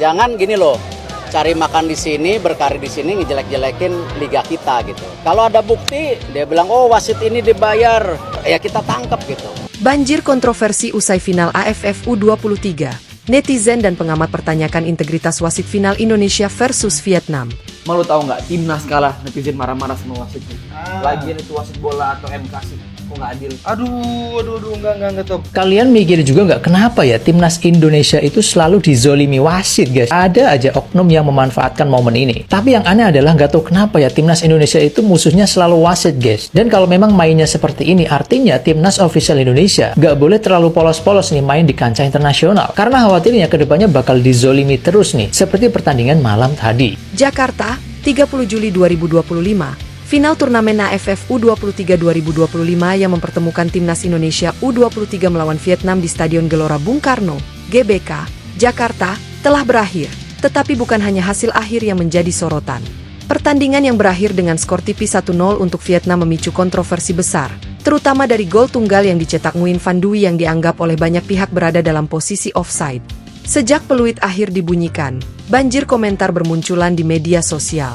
Jangan gini loh, cari makan di sini, berkarir di sini, ngejelek-jelekin liga kita gitu. Kalau ada bukti, dia bilang, oh wasit ini dibayar, ya kita tangkap gitu. Banjir kontroversi usai final AFF U23. Netizen dan pengamat pertanyakan integritas wasit final Indonesia versus Vietnam. Malu tahu nggak, timnas kalah, netizen marah-marah sama wasitnya. Lagian itu wasit bola atau MK sih, kok nggak adil. Aduh, enggak tuh. Kalian mikir juga nggak kenapa ya timnas Indonesia itu selalu dizolimi wasit, guys? Ada aja oknum yang memanfaatkan momen ini. Tapi yang aneh adalah nggak tahu kenapa ya timnas Indonesia itu musuhnya selalu wasit, guys. Dan kalau memang mainnya seperti ini, artinya timnas official Indonesia nggak boleh terlalu polos-polos nih main di kancah internasional. Karena khawatirnya kedepannya bakal dizolimi terus nih, seperti pertandingan malam tadi. Jakarta, 30 Juli 2025. Final turnamen AFF U23 2025 yang mempertemukan timnas Indonesia U23 melawan Vietnam di Stadion Gelora Bung Karno, GBK, Jakarta, telah berakhir. Tetapi bukan hanya hasil akhir yang menjadi sorotan. Pertandingan yang berakhir dengan skor tipis 1-0 untuk Vietnam memicu kontroversi besar, terutama dari gol tunggal yang dicetak Nguyen Van Duy yang dianggap oleh banyak pihak berada dalam posisi offside. Sejak peluit akhir dibunyikan, banjir komentar bermunculan di media sosial.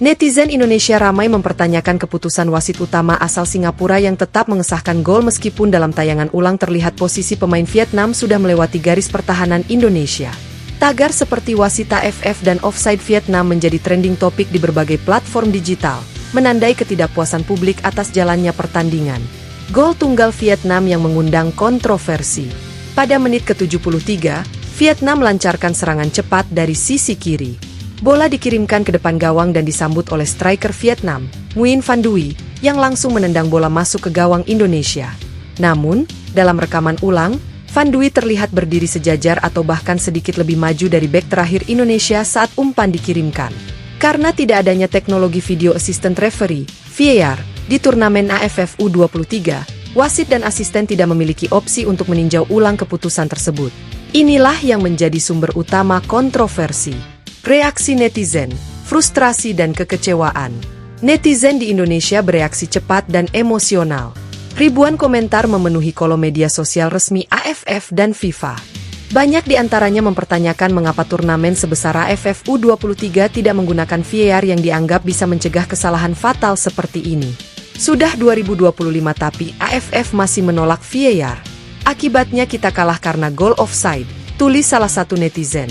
Netizen Indonesia ramai mempertanyakan keputusan wasit utama asal Singapura yang tetap mengesahkan gol meskipun dalam tayangan ulang terlihat posisi pemain Vietnam sudah melewati garis pertahanan Indonesia. Tagar seperti wasit AFF dan offside Vietnam menjadi trending topik di berbagai platform digital, menandai ketidakpuasan publik atas jalannya pertandingan. Gol tunggal Vietnam yang mengundang kontroversi. Pada menit ke-73, Vietnam melancarkan serangan cepat dari sisi kiri. Bola dikirimkan ke depan gawang dan disambut oleh striker Vietnam, Nguyen Van Duy, yang langsung menendang bola masuk ke gawang Indonesia. Namun, dalam rekaman ulang, Van Duy terlihat berdiri sejajar atau bahkan sedikit lebih maju dari bek terakhir Indonesia saat umpan dikirimkan. Karena tidak adanya teknologi video assistant referee, VAR, di turnamen AFF U23, wasit dan asisten tidak memiliki opsi untuk meninjau ulang keputusan tersebut. Inilah yang menjadi sumber utama kontroversi. Reaksi netizen, frustrasi dan kekecewaan. Netizen di Indonesia bereaksi cepat dan emosional. Ribuan komentar memenuhi kolom media sosial resmi AFF dan FIFA. Banyak di antaranya mempertanyakan mengapa turnamen sebesar AFF U23 tidak menggunakan VAR yang dianggap bisa mencegah kesalahan fatal seperti ini. Sudah 2025 tapi AFF masih menolak VAR. Akibatnya kita kalah karena gol offside, tulis salah satu netizen.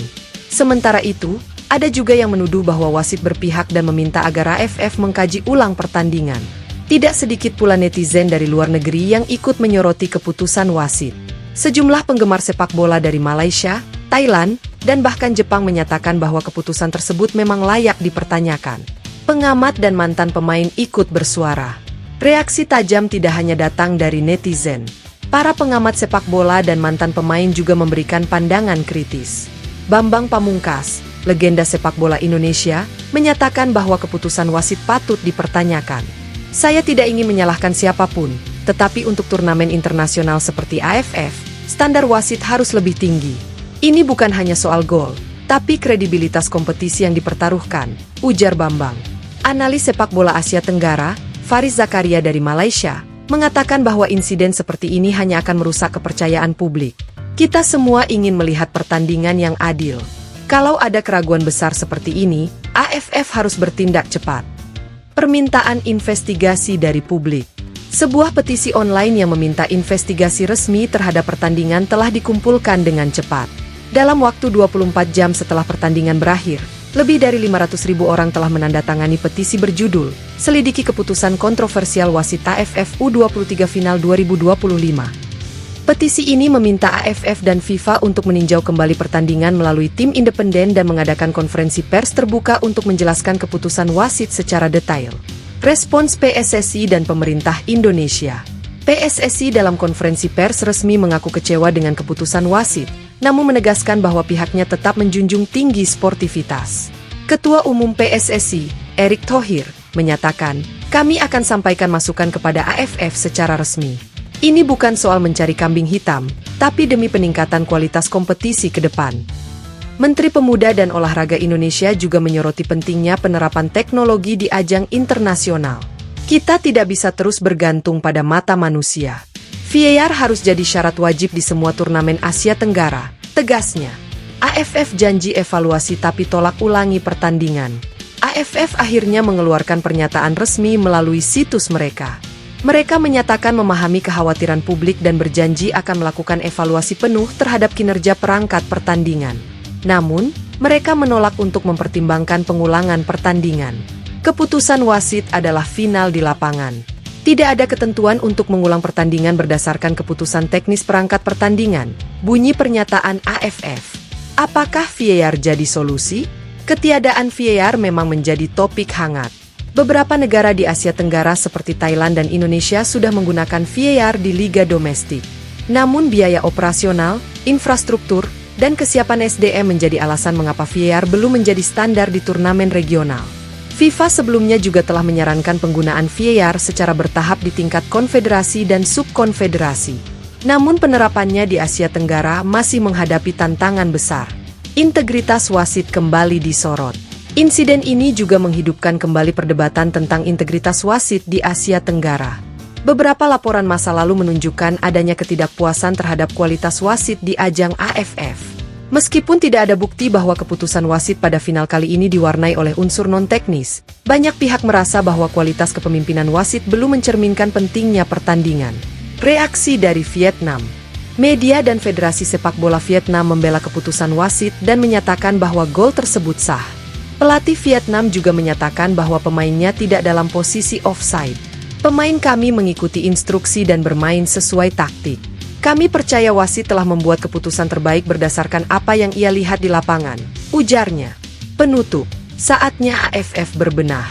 Sementara itu, ada juga yang menuduh bahwa wasit berpihak dan meminta agar AFF mengkaji ulang pertandingan. Tidak sedikit pula netizen dari luar negeri yang ikut menyoroti keputusan wasit. Sejumlah penggemar sepak bola dari Malaysia, Thailand, dan bahkan Jepang menyatakan bahwa keputusan tersebut memang layak dipertanyakan. Pengamat dan mantan pemain ikut bersuara. Reaksi tajam tidak hanya datang dari netizen. Para pengamat sepak bola dan mantan pemain juga memberikan pandangan kritis. Bambang Pamungkas, legenda sepak bola Indonesia, menyatakan bahwa keputusan wasit patut dipertanyakan. Saya tidak ingin menyalahkan siapapun, tetapi untuk turnamen internasional seperti AFF, standar wasit harus lebih tinggi. Ini bukan hanya soal gol, tapi kredibilitas kompetisi yang dipertaruhkan, ujar Bambang. Analis sepak bola Asia Tenggara, Faris Zakaria dari Malaysia, mengatakan bahwa insiden seperti ini hanya akan merusak kepercayaan publik. Kita semua ingin melihat pertandingan yang adil. Kalau ada keraguan besar seperti ini, AFF harus bertindak cepat. Permintaan investigasi dari publik. Sebuah petisi online yang meminta investigasi resmi terhadap pertandingan telah dikumpulkan dengan cepat. Dalam waktu 24 jam setelah pertandingan berakhir, lebih dari 500.000 orang telah menandatangani petisi berjudul "Selidiki Keputusan Kontroversial Wasit AFF U23 Final 2025". Petisi ini meminta AFF dan FIFA untuk meninjau kembali pertandingan melalui tim independen dan mengadakan konferensi pers terbuka untuk menjelaskan keputusan wasit secara detail. Respons PSSI dan pemerintah Indonesia. PSSI dalam konferensi pers resmi mengaku kecewa dengan keputusan wasit, namun menegaskan bahwa pihaknya tetap menjunjung tinggi sportivitas. Ketua Umum PSSI, Erick Thohir, menyatakan, "Kami akan sampaikan masukan kepada AFF secara resmi. Ini bukan soal mencari kambing hitam, tapi demi peningkatan kualitas kompetisi ke depan." Menteri Pemuda dan Olahraga Indonesia juga menyoroti pentingnya penerapan teknologi di ajang internasional. Kita tidak bisa terus bergantung pada mata manusia. VAR harus jadi syarat wajib di semua turnamen Asia Tenggara, tegasnya. AFF janji evaluasi tapi tolak ulangi pertandingan. AFF akhirnya mengeluarkan pernyataan resmi melalui situs mereka. Mereka menyatakan memahami kekhawatiran publik dan berjanji akan melakukan evaluasi penuh terhadap kinerja perangkat pertandingan. Namun, mereka menolak untuk mempertimbangkan pengulangan pertandingan. Keputusan wasit adalah final di lapangan. Tidak ada ketentuan untuk mengulang pertandingan berdasarkan keputusan teknis perangkat pertandingan, bunyi pernyataan AFF. Apakah VAR jadi solusi? Ketiadaan VAR memang menjadi topik hangat. Beberapa negara di Asia Tenggara seperti Thailand dan Indonesia sudah menggunakan VAR di liga domestik. Namun biaya operasional, infrastruktur, dan kesiapan SDM menjadi alasan mengapa VAR belum menjadi standar di turnamen regional. FIFA sebelumnya juga telah menyarankan penggunaan VAR secara bertahap di tingkat konfederasi dan subkonfederasi. Namun penerapannya di Asia Tenggara masih menghadapi tantangan besar. Integritas wasit kembali disorot. Insiden ini juga menghidupkan kembali perdebatan tentang integritas wasit di Asia Tenggara. Beberapa laporan masa lalu menunjukkan adanya ketidakpuasan terhadap kualitas wasit di ajang AFF. Meskipun tidak ada bukti bahwa keputusan wasit pada final kali ini diwarnai oleh unsur non-teknis, banyak pihak merasa bahwa kualitas kepemimpinan wasit belum mencerminkan pentingnya pertandingan. Reaksi dari Vietnam. Media dan Federasi Sepak Bola Vietnam membela keputusan wasit dan menyatakan bahwa gol tersebut sah. Pelatih Vietnam juga menyatakan bahwa pemainnya tidak dalam posisi offside. Pemain kami mengikuti instruksi dan bermain sesuai taktik. Kami percaya wasit telah membuat keputusan terbaik berdasarkan apa yang ia lihat di lapangan, ujarnya. Penutup, saatnya AFF berbenah.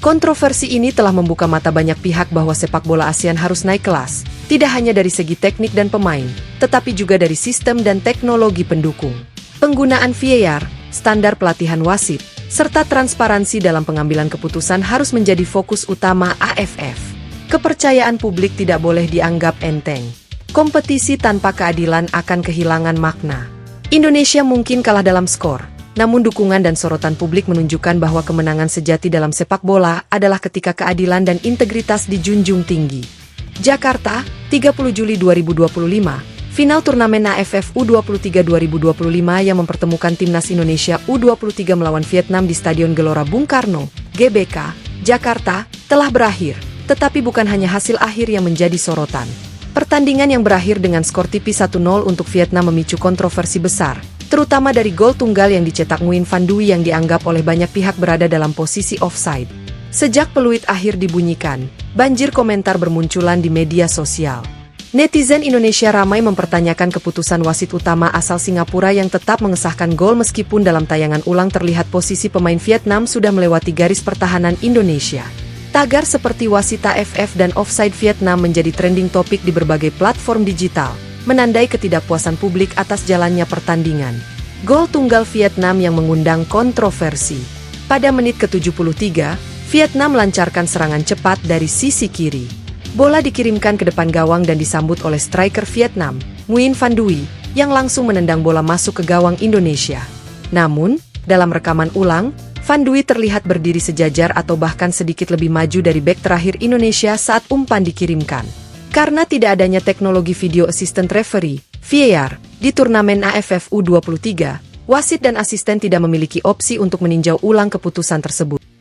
Kontroversi ini telah membuka mata banyak pihak bahwa sepak bola ASEAN harus naik kelas, tidak hanya dari segi teknik dan pemain, tetapi juga dari sistem dan teknologi pendukung. Penggunaan VAR, standar pelatihan wasit, serta transparansi dalam pengambilan keputusan harus menjadi fokus utama AFF. Kepercayaan publik tidak boleh dianggap enteng. Kompetisi tanpa keadilan akan kehilangan makna. Indonesia mungkin kalah dalam skor, namun dukungan dan sorotan publik menunjukkan bahwa kemenangan sejati dalam sepak bola adalah ketika keadilan dan integritas dijunjung tinggi. Jakarta, 30 Juli 2025, final turnamen AFF U23 2025 yang mempertemukan timnas Indonesia U23 melawan Vietnam di Stadion Gelora Bung Karno, GBK, Jakarta, telah berakhir, tetapi bukan hanya hasil akhir yang menjadi sorotan. Pertandingan yang berakhir dengan skor tipis 1-0 untuk Vietnam memicu kontroversi besar, terutama dari gol tunggal yang dicetak Nguyen Van Duy yang dianggap oleh banyak pihak berada dalam posisi offside. Sejak peluit akhir dibunyikan, banjir komentar bermunculan di media sosial. Netizen Indonesia ramai mempertanyakan keputusan wasit utama asal Singapura yang tetap mengesahkan gol meskipun dalam tayangan ulang terlihat posisi pemain Vietnam sudah melewati garis pertahanan Indonesia. Tagar seperti wasit AFF dan offside Vietnam menjadi trending topik di berbagai platform digital, menandai ketidakpuasan publik atas jalannya pertandingan. Gol tunggal Vietnam yang mengundang kontroversi. Pada menit ke-73, Vietnam melancarkan serangan cepat dari sisi kiri. Bola dikirimkan ke depan gawang dan disambut oleh striker Vietnam, Nguyen Van Duy, yang langsung menendang bola masuk ke gawang Indonesia. Namun, dalam rekaman ulang, Van Duy terlihat berdiri sejajar atau bahkan sedikit lebih maju dari bek terakhir Indonesia saat umpan dikirimkan. Karena tidak adanya teknologi video assistant referee, VAR, di turnamen AFF U23, wasit dan asisten tidak memiliki opsi untuk meninjau ulang keputusan tersebut.